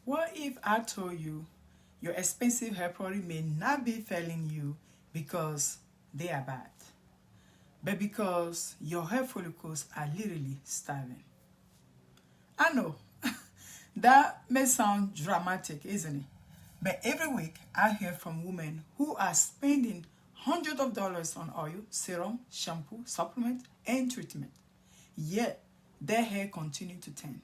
What if I told you your expensive hair product may not be failing you because they are bad, but because your hair follicles are literally starving? I know that may sound dramatic, isn't it? But every week I hear from women who are spending hundreds of dollars on oil, serum, shampoo, supplement, and treatment. Yet their hair continue to thin.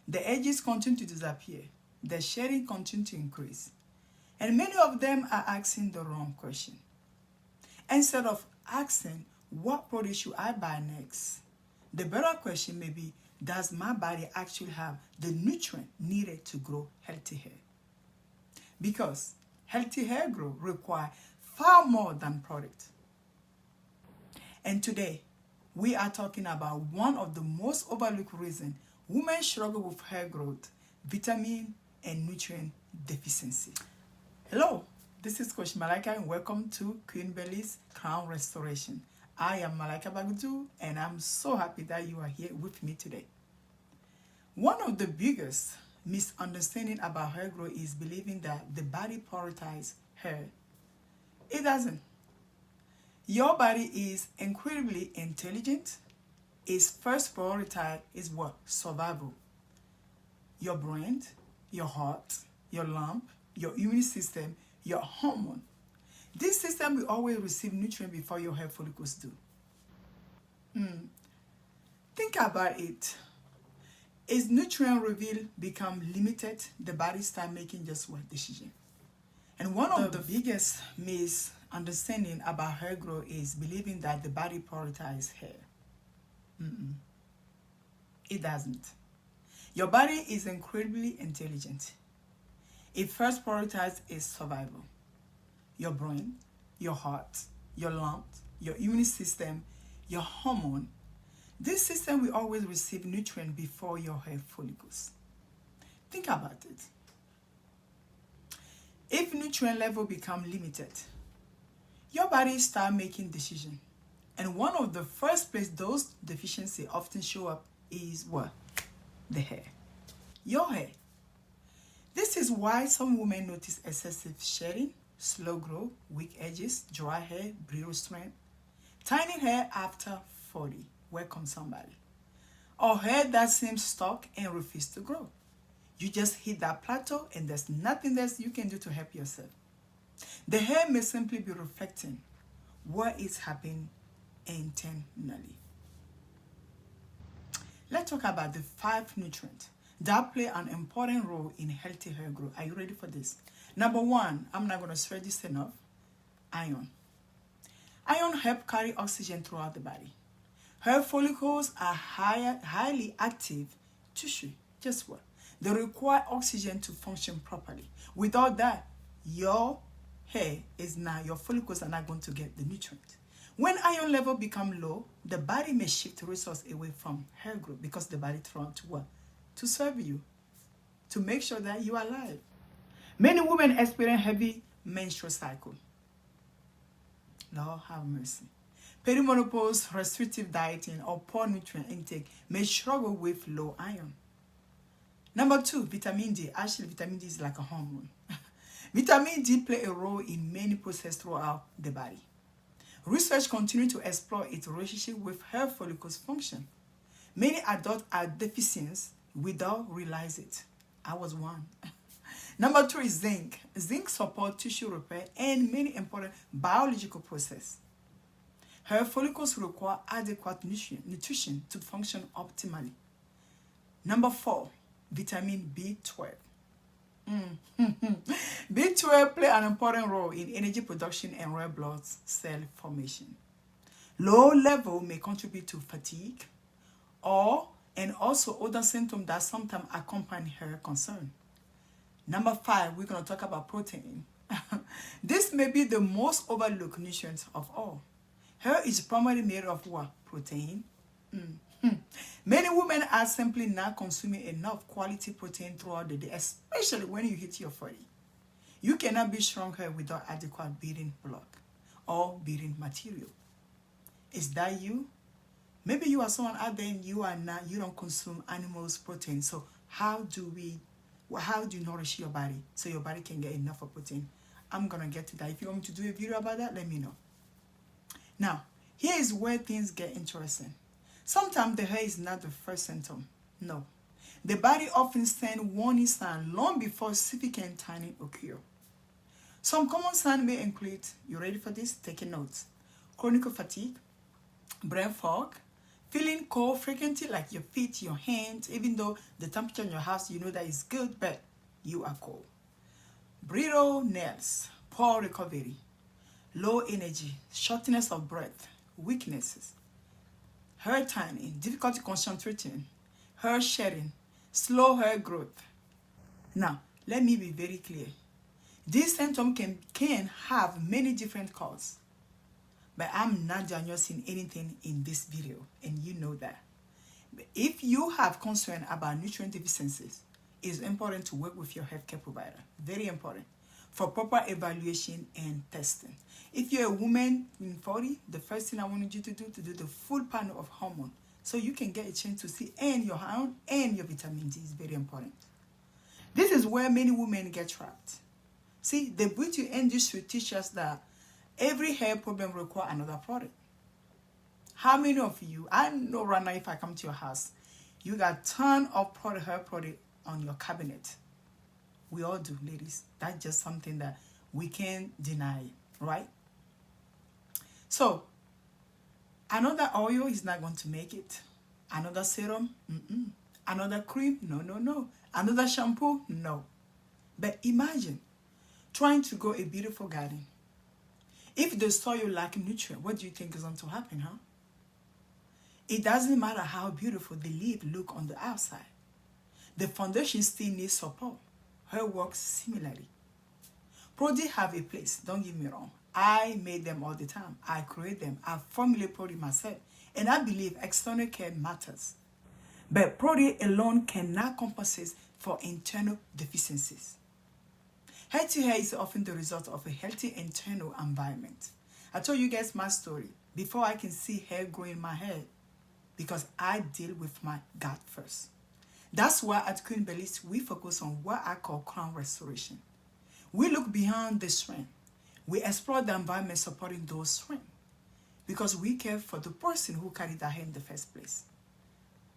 The edges continue to disappear. The shedding continue to increase. And many of them are asking the wrong question. Instead of asking, what product should I buy next? The better question may be, does my body actually have the nutrient needed to grow healthy hair? Because healthy hair growth requires far more than product. And today, we are talking about one of the most overlooked reasons women struggle with hair growth: vitamin and nutrient deficiency. Hello, this is Coach Malika and welcome to Queen Belly's Crown Restoration. I am Malika Bagudu and I'm so happy that you are here with me today. One of the biggest misunderstanding about hair growth is believing that the body prioritizes hair. It doesn't. Your body is incredibly intelligent. Its first priority is what? Survival. Your brain, your heart, your lump, your immune system, your hormone. This system will always receive nutrients before your hair follicles do. Think about it. As nutrient reveal become limited, the body start making just one decision. And one of the biggest misunderstanding about hair growth is believing that the body prioritizes hair. It doesn't. Your body is incredibly intelligent. It first prioritizes its survival. Your brain, your heart, your lungs, your immune system, your hormone. This system will always receive nutrients before your hair follicles. Think about it. If nutrient level become limited, your body start making decisions. And one of the first place those deficiencies often show up is what? The hair. Your hair. This is why some women notice excessive shedding, slow growth, weak edges, dry hair, brittle strength, tiny hair after 40. Welcome somebody. Or hair that seems stuck and refuses to grow. You just hit that plateau and there's nothing else you can do to help yourself. The hair may simply be reflecting what is happening internally. Let's talk about the 5 nutrients that play an important role in healthy hair growth. Are you ready for this? Number 1, I'm not going to stress this enough. Iron. Iron helps carry oxygen throughout the body. Hair follicles are highly active tissue. Guess what? They require oxygen to function properly. Without that, your follicles are not going to get the nutrients. When iron level become low, the body may shift resource away from hair growth because the body trying to what? To serve you, to make sure that you are alive. Many women experience heavy menstrual cycle. Lord have mercy. Perimenopause, restrictive dieting, or poor nutrient intake may struggle with low iron. Number 2, vitamin D. Actually, vitamin D is like a hormone. Vitamin D play a role in many processes throughout the body. Research continues to explore its relationship with hair follicles function. Many adults are deficient without realize it. I was one. Number 3 is zinc. Zinc supports tissue repair and many important biological processes. Hair follicles require adequate nutrition to function optimally. Number 4, vitamin B12. B12 play an important role in energy production and red blood cell formation. Low level may contribute to fatigue and also other symptoms that sometimes accompany hair concern. Number 5, we're going to talk about protein. This may be the most overlooked nutrient of all. Hair is primarily made of what? Protein. Many women are simply not consuming enough quality protein throughout the day, especially when you hit your 40. You cannot be strong hair without adequate building block or building material. Is that you? Maybe you are someone out there and you don't consume animals protein. So how do we How do you nourish your body so your body can get enough of protein? I'm gonna get to that. If you want me to do a video about that, let me know. Now, here is where things get interesting. Sometimes the hair is not the first symptom. No. The body often sends warning signs long before significant tanning occur. Some common signs may include, you ready for this? Taking notes. Chronic fatigue, brain fog, feeling cold frequently, like your feet, your hands, even though the temperature in your house, you know that is good, but you are cold. Brittle nails, poor recovery, low energy, shortness of breath, weaknesses, hair thinning, difficulty concentrating, hair shedding, slow hair growth. Now, let me be very clear. These symptoms can have many different causes, but I'm not diagnosing anything in this video, and you know that. But if you have concern about nutrient deficiencies, it's important to work with your healthcare provider. Very important for proper evaluation and testing. If you're a woman in 40, the first thing I wanted you to do the full panel of hormone so you can get a chance to see and your hormone and your vitamin D is very important. This is where many women get trapped. See, the beauty industry teaches us that every hair problem requires another product. How many of you, I know right now if I come to your house, you got ton of hair product on your cabinet. We all do, ladies. That's just something that we can't deny, right? So, another oil is not going to make it. Another serum, another cream, no. Another shampoo, no. But imagine trying to grow a beautiful garden. If the soil lacks nutrient, what do you think is going to happen, huh? It doesn't matter how beautiful the leaf look on the outside. The foundation still needs support. Her works similarly. Products have a place, don't get me wrong. I made them all the time. I create them. I formulate product myself. And I believe external care matters. But product alone cannot compensate for internal deficiencies. Healthy hair is often the result of a healthy internal environment. I told you guys my story. Before I can see hair growing in my head, because I deal with my gut first. That's why at Queen Bellis, we focus on what I call crown restoration. We look beyond the strength. We explore the environment supporting those strengths because we care for the person who carried that hair in the first place.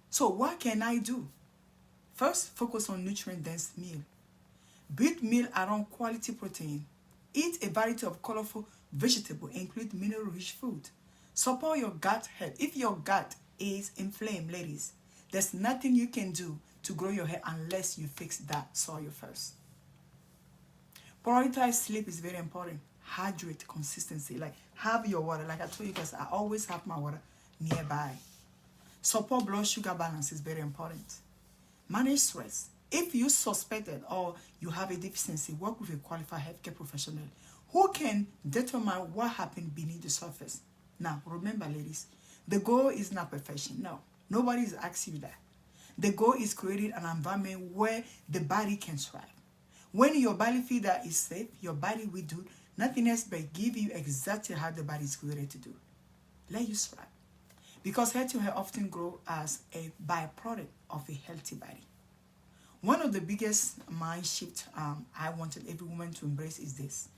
So what can I do? First, focus on nutrient-dense meal. Build meal around quality protein. Eat a variety of colorful vegetables, include mineral-rich food. Support your gut health. If your gut is inflamed, ladies, there's nothing you can do to grow your hair unless you fix that soil first. Prioritize sleep is very important. Hydrate consistency. Like have your water. Like I told you guys, I always have my water nearby. Support blood sugar balance is very important. Manage stress. If you suspect it or you have a deficiency, work with a qualified healthcare professional who can determine what happened beneath the surface. Now, remember, ladies, the goal is not perfection. No, nobody is asking you that. The goal is creating an environment where the body can thrive. When your body feels that it's safe, your body will do nothing else but give you exactly how the body is created to do. Let you thrive. Because healthy hair often grows as a byproduct of a healthy body. One of the biggest mind shifts I wanted every woman to embrace is this.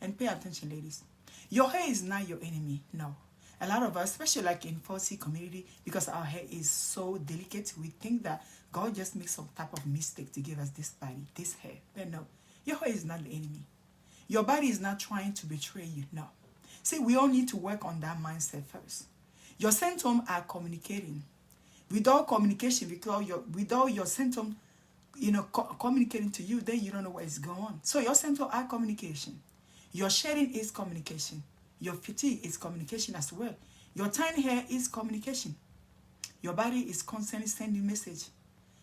And pay attention, ladies. Your hair is not your enemy, no. A lot of us, especially like in 4C community, because our hair is so delicate, we think that God just makes some type of mistake to give us this body, this hair. But no, your hair is not the enemy. Your body is not trying to betray you, no. See, we all need to work on that mindset first. Your symptoms are communicating. Without communication, without your symptoms, communicating to you, then you don't know what is going on. So your symptoms are communication. Your shedding is communication. Your fatigue is communication as well. Your tiny hair is communication. Your body is constantly sending message.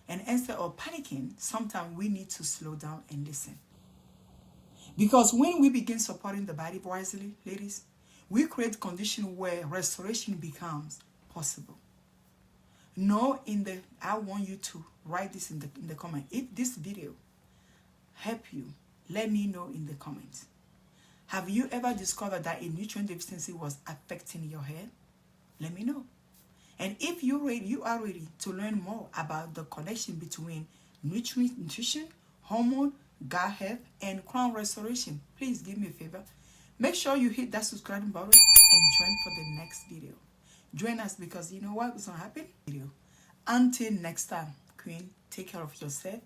And instead of panicking, sometimes we need to slow down and listen. Because when we begin supporting the body wisely, ladies, we create conditions where restoration becomes possible. I want you to write this in the comment. If this video helped you, let me know in the comments. Have you ever discovered that a nutrient deficiency was affecting your hair? Let me know. And if you are ready to learn more about the connection between nutrition, hormone, gut health, and crown restoration. Please give me a favor. Make sure you hit that subscribing button and join for the next video. Join us because you know what is going to happen? Until next time, Queen, take care of yourself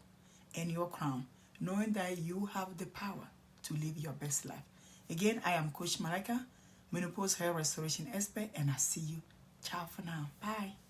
and your crown, knowing that you have the power to live your best life. Again, I am Coach Malika, menopause hair restoration expert, and I see you. Ciao for now. Bye.